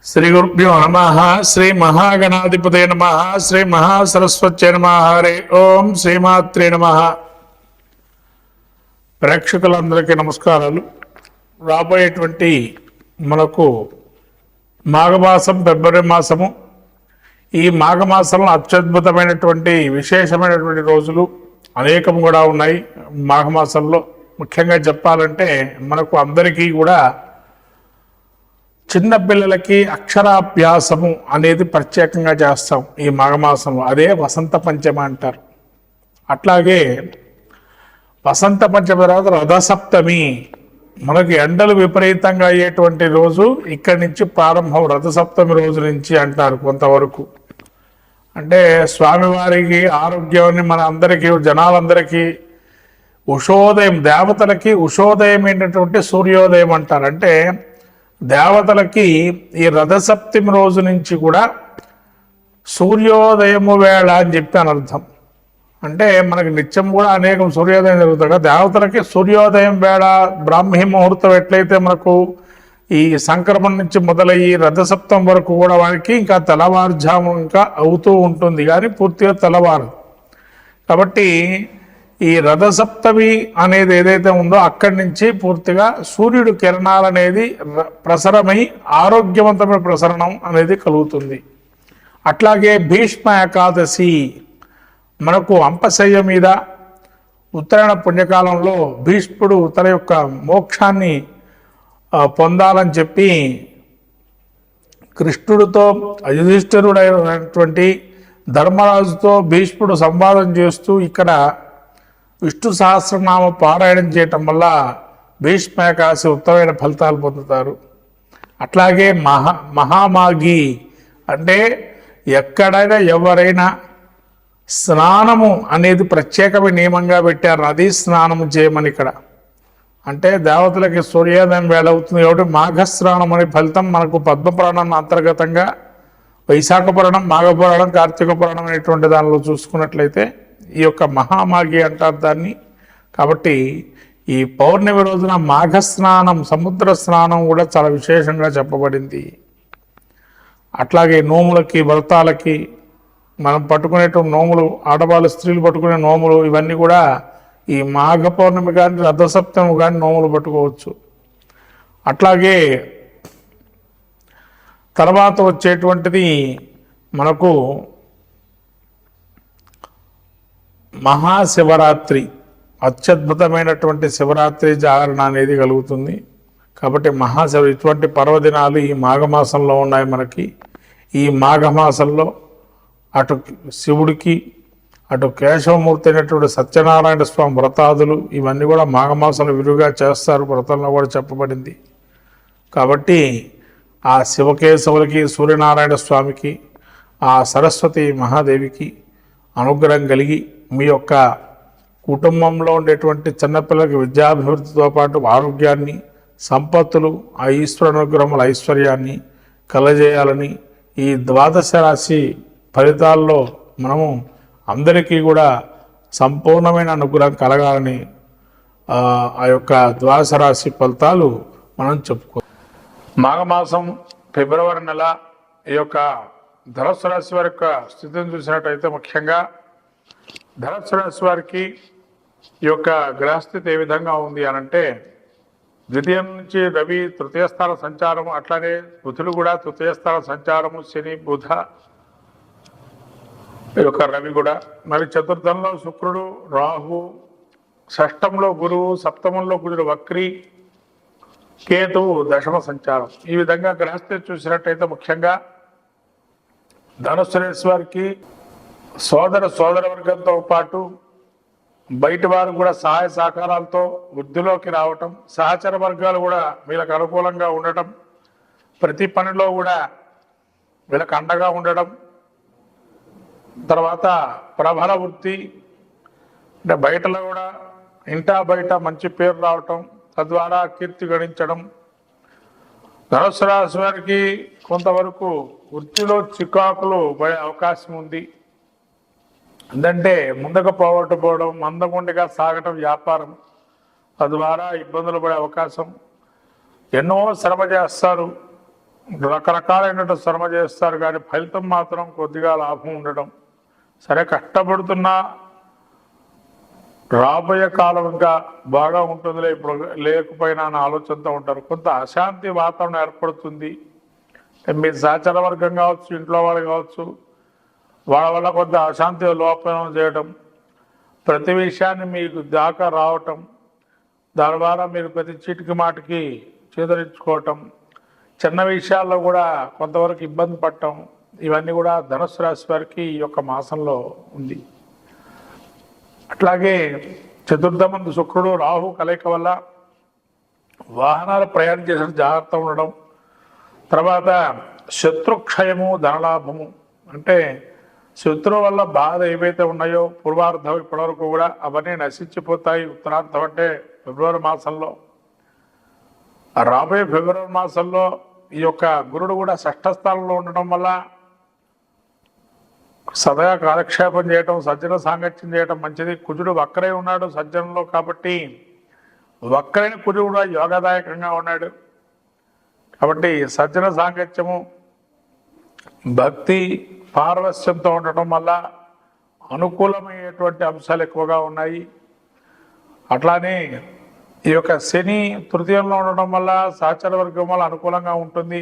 శ్రీ గురుభ్యో నమ. శ్రీ మహాగణాధిపతే నమ. శ్రీ మహాసరస్వత్యై నమ. హరి ఓం శ్రీమాత్రే నమ. ప్రేక్షకులందరికీ నమస్కారాలు. రాబోయేటువంటి మనకు మాఘమాసం, ఫిబ్రవరి మాసము. ఈ మాఘమాసంలో అత్యద్భుతమైనటువంటి విశేషమైనటువంటి రోజులు అనేకం కూడా ఉన్నాయి. మాఘమాసంలో ముఖ్యంగా చెప్పాలంటే మనకు అందరికీ కూడా చిన్నపిల్లలకి అక్షరాభ్యాసము అనేది ప్రత్యేకంగా చేస్తాం ఈ మాఘమాసంలో. అదే వసంత పంచమి అంటారు. అట్లాగే వసంత పంచమి తర్వాత రథసప్తమి, మనకి ఎండలు విపరీతంగా అయ్యేటువంటి రోజు ఇక్కడి నుంచి ప్రారంభం. రథసప్తమి రోజు నుంచి అంటారు కొంతవరకు. అంటే స్వామివారికి ఆరోగ్యాన్ని మన అందరికీ, జనాలందరికీ ఉషోదయం, దేవతలకి ఉషోదయం ఏంటంటే సూర్యోదయం అంటారు. అంటే దేవతలకి ఈ రథసప్తమి రోజు నుంచి కూడా సూర్యోదయము వేళ అని చెప్పి అని అర్థం. అంటే మనకి నిత్యం కూడా అనేకం సూర్యోదయం జరుగుతుంది. దేవతలకి సూర్యోదయం వేళ, బ్రాహ్మీ ముహూర్తం ఎట్లయితే మనకు ఈ సంక్రమణ నుంచి మొదలయ్యి రథసప్తం వరకు కూడా వారికి ఇంకా తెల్లవారుజాము ఇంకా అవుతూ ఉంటుంది, కానీ పూర్తిగా తెల్లవారు. కాబట్టి ఈ రథసప్తమి అనేది ఏదైతే ఉందో అక్కడి నుంచి పూర్తిగా సూర్యుడు కిరణాలు అనేది ప్రసరమై ఆరోగ్యవంతమైన ప్రసరణం అనేది కలుగుతుంది. అట్లాగే భీష్మ ఏకాదశి, మనకు అంపశయ్య మీద ఉత్తరాయణ పుణ్యకాలంలో భీష్ముడు తన యొక్క మోక్షాన్ని పొందాలని చెప్పి కృష్ణుడితో యుధిష్ఠిరుడైనటువంటి ధర్మరాజుతో భీష్ముడు సంవాదం చేస్తూ ఇక్కడ విష్ణు సహస్రనామ పారాయణం చేయటం వల్ల భీష్మ ఏకాదశి ఉత్తమమైన ఫలితాలు పొందుతారు. అట్లాగే మహామాఘి అంటే ఎక్కడైనా ఎవరైనా స్నానము అనేది ప్రత్యేకమైన నియమంగా పెట్టారు. నదీ స్నానము చేయమని ఇక్కడ. అంటే దేవతలకి సూర్యోదయం వేళ అవుతుంది కాబట్టి మాఘస్నానం అనే ఫలితం మనకు పద్మపురాణం అంతర్గతంగా వైశాఖ పురాణం, మాఘపురాణం, కార్తీక పురాణం అనేటువంటి దానిలో చూసుకున్నట్లయితే ఈ యొక్క మహామాఘి అంటారు దాన్ని. కాబట్టి ఈ పౌర్ణమి రోజున మాఘస్నానం, సముద్ర స్నానం కూడా చాలా విశేషంగా చెప్పబడింది. అట్లాగే నోములకి, వ్రతాలకి మనం పట్టుకునేటువంటి నోములు, ఆడవాళ్ళు స్త్రీలు పట్టుకునే నోములు, ఇవన్నీ కూడా ఈ మాఘ పౌర్ణమి కానీ రథసప్తమి కానీ నోములు పట్టుకోవచ్చు. అట్లాగే తర్వాత వచ్చేటువంటిది మనకు మహాశివరాత్రి, అత్యద్భుతమైనటువంటి శివరాత్రి జాగరణ అనేది కలుగుతుంది. కాబట్టి ఇటువంటి పర్వదినాలు ఈ మాఘమాసంలో ఉన్నాయి మనకి. ఈ మాఘమాసంలో అటు శివుడికి, అటు కేశవమూర్తి అయినటువంటి సత్యనారాయణ స్వామి వ్రతాదులు ఇవన్నీ కూడా మాఘమాసంలో విరివిగా చేస్తారు, వ్రతంలో కూడా చెప్పబడింది. కాబట్టి ఆ శివకేశవులకి, సూర్యనారాయణ స్వామికి, ఆ సరస్వతి మహాదేవికి అనుగ్రహం కలిగి మీ యొక్క కుటుంబంలో ఉండేటువంటి చిన్నపిల్లలకి విద్యాభివృద్ధితో పాటు ఆరోగ్యాన్ని, సంపత్తులు, ఆ ఈశ్వర అనుగ్రహముల ఐశ్వర్యాన్ని కలజేయాలని, ఈ ద్వాదశ రాశి ఫలితాల్లో మనము అందరికీ కూడా సంపూర్ణమైన అనుగ్రహం కలగాలని ఆ యొక్క ద్వాదశ రాశి ఫలితాలు మనం చెప్పుకో. మాఘమాసం ఫిబ్రవరి నెల ఈ యొక్క ధనుస్సు రాశి వారి యొక్క స్థితిని చూసినట్టయితే ముఖ్యంగా ధనుస్సు రాశి వారికి ఈ యొక్క గ్రహస్థితి ఏ విధంగా ఉంది అనంటే, ద్వితీయం నుంచి రవి తృతీయ స్థాన సంచారము, అట్లానే బుధుడు కూడా తృతీయ స్థాన సంచారము, శని, బుధ, ఈ యొక్క రవి కూడా. మరి చతుర్థంలో శుక్రుడు, రాహు, షష్టంలో గురువు, సప్తమంలో కుజుడు వక్రి, కేతువు దశమ సంచారం. ఈ విధంగా గ్రహస్థితి చూసినట్టయితే ముఖ్యంగా ధనుస్సు రాశి వారికి సోదర వర్గంతో పాటు బయటి వారు కూడా సహాయ సహకారాలతో వృద్ధిలోకి రావటం, సహచర వర్గాలు కూడా వీళ్ళకి అనుకూలంగా ఉండటం, ప్రతి పనిలో కూడా వీళ్ళకి అండగా ఉండడం, తర్వాత ప్రబల వృత్తి అంటే బయటలో కూడా ఇంటా బయట మంచి పేరు రావటం, తద్వారా కీర్తి గణించడం. ధనుస్సు రాశి వారికి కొంతవరకు వృత్తిలో చికాకులు పడే అవకాశం ఉంది. ఎందుకంటే ముందుకు పోవటం, మందకొండగా సాగటం వ్యాపారం, తద్వారా ఇబ్బందులు పడే అవకాశం. ఎన్నో శ్రమ చేస్తారు, రకరకాలైనటువంటి శ్రమ చేస్తారు, కానీ ఫలితం మాత్రం కొద్దిగా లాభం ఉండడం. సరే, కష్టపడుతున్నా రాబోయే కాలం ఇంకా బాగా ఉంటుందిలే, ఇప్పుడు లేకపోయినా అన్న ఆలోచనతో ఉంటారు. కొంత అశాంతి వాతావరణం ఏర్పడుతుంది. మీ సహచర వర్గం కావచ్చు, ఇంట్లో వాళ్ళు కావచ్చు, వాళ్ళ వల్ల కొంత అశాంతి లోపం చేయడం, ప్రతి విషయాన్ని మీకు దాకా రావటం, దాని ద్వారా మీరు ప్రతి చీటికి మాటికి చేదరించుకోవటం, చిన్న విషయాల్లో కూడా కొంతవరకు ఇబ్బంది పడటం, ఇవన్నీ కూడా ధనుస్సు రాశి వారికి ఈ యొక్క మాసంలో ఉంది. అట్లాగే చతుర్థమందు శుక్రుడు రాహు కలయిక వల్ల వాహనాలు ప్రయాణం చేసిన జాగ్రత్త ఉండడం, తర్వాత శత్రుక్షయము ధనలాభము, అంటే శత్రువు వల్ల బాధ ఏవైతే ఉన్నాయో పూర్వార్ధం ఇప్పటివరకు కూడా అవన్నీ నశించిపోతాయి. ఉత్తరార్థం అంటే ఫిబ్రవరి మాసంలో, రాబోయే ఫిబ్రవరి మాసంలో ఈ యొక్క గురుడు కూడా షష్ఠ స్థానంలో ఉండడం వల్ల సదా కాలక్షేపం చేయటం, సజ్జన సాంగత్యం చేయటం మంచిది. కుజుడు వక్రై ఉన్నాడు సజ్జనంలో, కాబట్టి వక్రైన కుజుడు కూడా యోగదాయకంగా ఉన్నాడు. కాబట్టి సజ్జన సాంగత్యము, భక్తి పారవస్యంతో ఉండటం వల్ల అనుకూలమయ్యేటువంటి అంశాలు ఎక్కువగా ఉన్నాయి. అట్లానే ఈ యొక్క శని తృతీయంలో ఉండడం వల్ల సహచర వర్గం వల్ల అనుకూలంగా ఉంటుంది.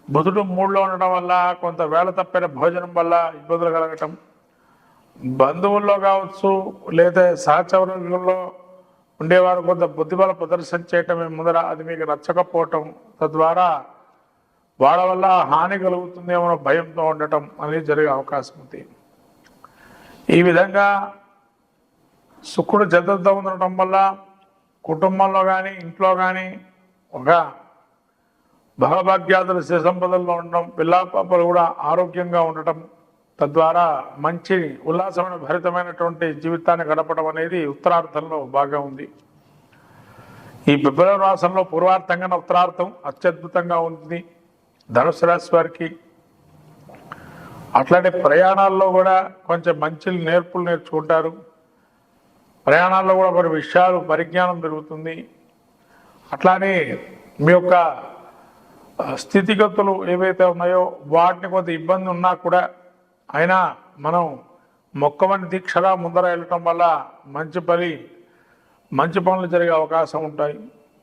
బుధుడు 3లో ఉండడం వల్ల కొంత వేళ తప్పిన భోజనం వల్ల ఇబ్బందులు కలగటం, బంధువుల్లో కావచ్చు లేదా సహచర వర్గంలో ఉండేవారు కొంత బుద్ధిబల ప్రదర్శన చేయటం ముందర అది మీకు నచ్చకపోవటం, తద్వారా వాళ్ళ వల్ల హాని కలుగుతుందేమో భయంతో ఉండటం అనేది జరిగే అవకాశం ఉంది. ఈ విధంగా శుక్రుడు చతుర్థం ఉండటం వల్ల కుటుంబంలో కానీ ఇంట్లో కానీ ఒక భగభాగ్యాదులు స్థిర సంపదల్లో ఉండడం, పిల్లాపాపలు కూడా ఆరోగ్యంగా ఉండటం, తద్వారా మంచి ఉల్లాసమైన భరితమైనటువంటి జీవితాన్ని గడపడం అనేది ఉత్తరార్థంలో బాగా ఉంది. ఈ ఫిబ్రవరి మాసంలో పూర్వార్థం కన్నా ఉత్తరార్థం అత్యద్భుతంగా ఉంది ధనుసు రాశి వారికి. అట్లాంటి ప్రయాణాల్లో కూడా కొంచెం మంచి నేర్పులు నేర్చుకుంటారు. ప్రయాణాల్లో కూడా కొన్ని విషయాలు పరిజ్ఞానం పెరుగుతుంది. అట్లానే మీ యొక్క స్థితిగతులు ఏవైతే ఉన్నాయో వాటిని కొంత ఇబ్బంది ఉన్నా కూడా అయినా మనం మొక్కవని దీక్షగా ముందర వెళ్ళటం వల్ల మంచి పనులు జరిగే అవకాశం ఉంటాయి.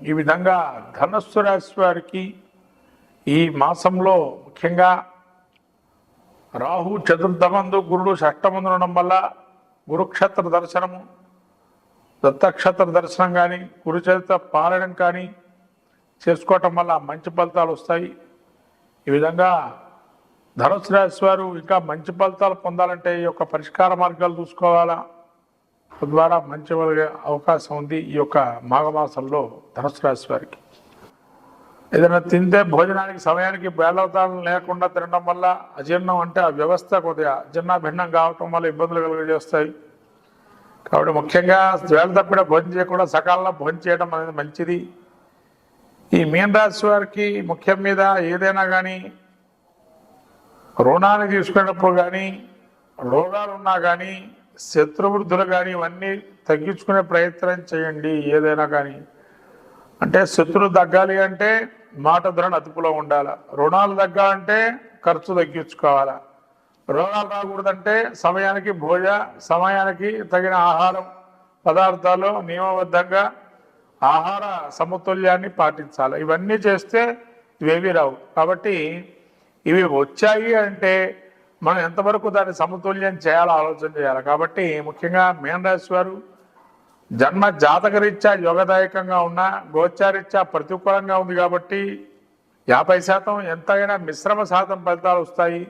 ఈ విధంగా ధనుస్సు రాశి వారికి ఈ మాసంలో ముఖ్యంగా రాహు చతుర్థమందు గురుడు షష్టమందు ఉండడం వల్ల గురుక్షేత్ర దర్శనము, దత్తక్షేత్ర దర్శనం కానీ గురుచరిత్ర పారాయణం కానీ చేసుకోవటం వల్ల మంచి ఫలితాలు వస్తాయి. ఈ విధంగా ధనుసు రాశి వారు ఇంకా మంచి ఫలితాలు పొందాలంటే ఈ యొక్క పరిష్కార మార్గాలు చూసుకోవాలా, తద్వారా మంచి అవకాశం ఉంది ఈ యొక్క మాఘమాసంలో ధనుసు రాశి వారికి. ఏదైనా తింటే భోజనానికి సమయానికి బేలవతాళం లేకుండా తినడం వల్ల అజీర్ణం, అంటే ఆ వ్యవస్థ కొద్దిగా అజీర్ణాభిన్నం కావటం వల్ల ఇబ్బందులు కలుగజేస్తాయి. కాబట్టి ముఖ్యంగా వేళ తప్పిన భోజనం చేయకుండా సకాలంలో భోజనం చేయడం అనేది మంచిది. ఈ మీన రాశి వారికి ముఖ్యం మీద ఏదైనా కానీ రుణాన్ని తీసుకునేటప్పుడు కానీ, రోగాలు ఉన్నా కానీ, శత్రువృద్ధులు కానీ ఇవన్నీ తగ్గించుకునే ప్రయత్నం చేయండి. ఏదైనా కానీ అంటే శత్రువు తగ్గాలి అంటే మాట ధరను అదుపులో ఉండాలి, రుణాలు తగ్గాలంటే ఖర్చు తగ్గించుకోవాలా, రోగాలు రాకూడదంటే సమయానికి తగిన ఆహారం పదార్థాలు నియమబద్ధంగా ఆహార సమతుల్యాన్ని పాటించాలి. ఇవన్నీ చేస్తే ఇవేవి రావు. కాబట్టి ఇవి వచ్చాయి అంటే మనం ఎంతవరకు దాన్ని సమతుల్యం చేయాలో ఆలోచన చేయాలి. కాబట్టి ముఖ్యంగా మీనరాశి వారు జన్మ జాతకరీత్యా యోగదాయకంగా ఉన్న, గోచారీత్యా ప్రతికూలంగా ఉంది కాబట్టి 50% ఎంతైనా మిశ్రమ శాతం ఫలితాలు వస్తాయి.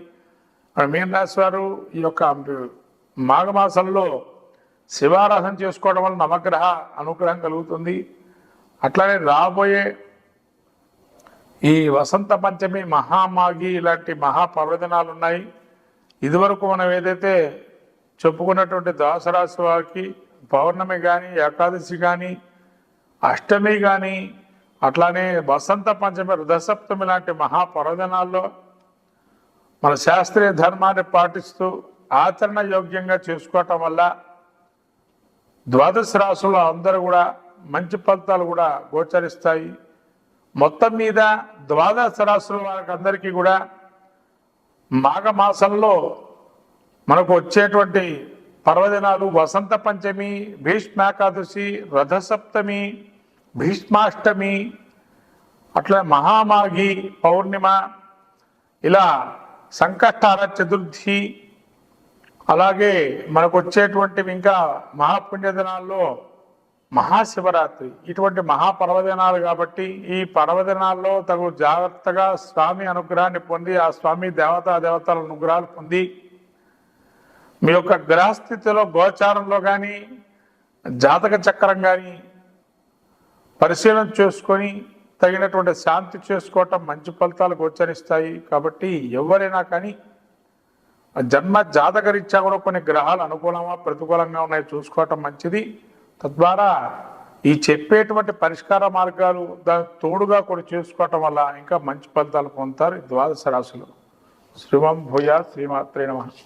మీనరాశి వారు ఈ యొక్క మాఘమాసంలో శివారాధన చేసుకోవడం వల్ల నవగ్రహ అనుగ్రహం కలుగుతుంది. అట్లానే రాబోయే ఈ వసంత పంచమి, మహామాఘి ఇలాంటి మహాపర్వదినాలు ఉన్నాయి. ఇదివరకు మనం ఏదైతే చెప్పుకున్నటువంటి ద్వాదశరాశి వారికి పౌర్ణమి కానీ, ఏకాదశి కానీ, అష్టమి కానీ, అట్లానే వసంత పంచమి, రథసప్తమి లాంటి మహాపర్వదినాల్లో మన శాస్త్రీయ ధర్మాన్ని పాటిస్తూ ఆచరణ యోగ్యంగా చేసుకోవటం వల్ల ద్వాదశ రాశుల్లో అందరూ కూడా మంచి ఫలితాలు కూడా గోచరిస్తాయి. మొత్తం మీద ద్వాదశ రాశుల వారికి అందరికీ కూడా మాఘమాసంలో మనకు వచ్చేటువంటి పర్వదినాలు వసంత పంచమి, భీష్మాకాదశి, రథసప్తమి, భీష్మాష్టమి, అట్లా మహామాఘి పౌర్ణిమ, ఇలా సంకష్టార చతుర్థి, అలాగే మనకు వచ్చేటువంటివి ఇంకా మహాపుణ్యదినాల్లో మహాశివరాత్రి, ఇటువంటి మహాపర్వదినాలు కాబట్టి ఈ పర్వదినాల్లో తగు జాగ్రత్తగా స్వామి అనుగ్రహాన్ని పొంది ఆ స్వామి దేవతల అనుగ్రహాలు పొంది మీ యొక్క గ్రహస్థితిలో గోచారంలో కానీ జాతక చక్రం కానీ పరిశీలన చేసుకొని తగినటువంటి శాంతి చేసుకోవటం మంచి ఫలితాలు గోచరిస్తాయి. కాబట్టి ఎవరైనా కానీ జన్మ జాతకరీత్యా కూడా కొన్ని గ్రహాలు అనుకూలంగా ప్రతికూలంగా ఉన్నాయి చూసుకోవటం మంచిది. తద్వారా ఈ చెప్పేటువంటి పరిష్కార మార్గాలు దానికి తోడుగా కూడా చేసుకోవటం వల్ల ఇంకా మంచి ఫలితాలు పొందుతారు ఈ ద్వాదశ రాశులు. శ్రీవం భూయా శ్రీమాత్రే నమః.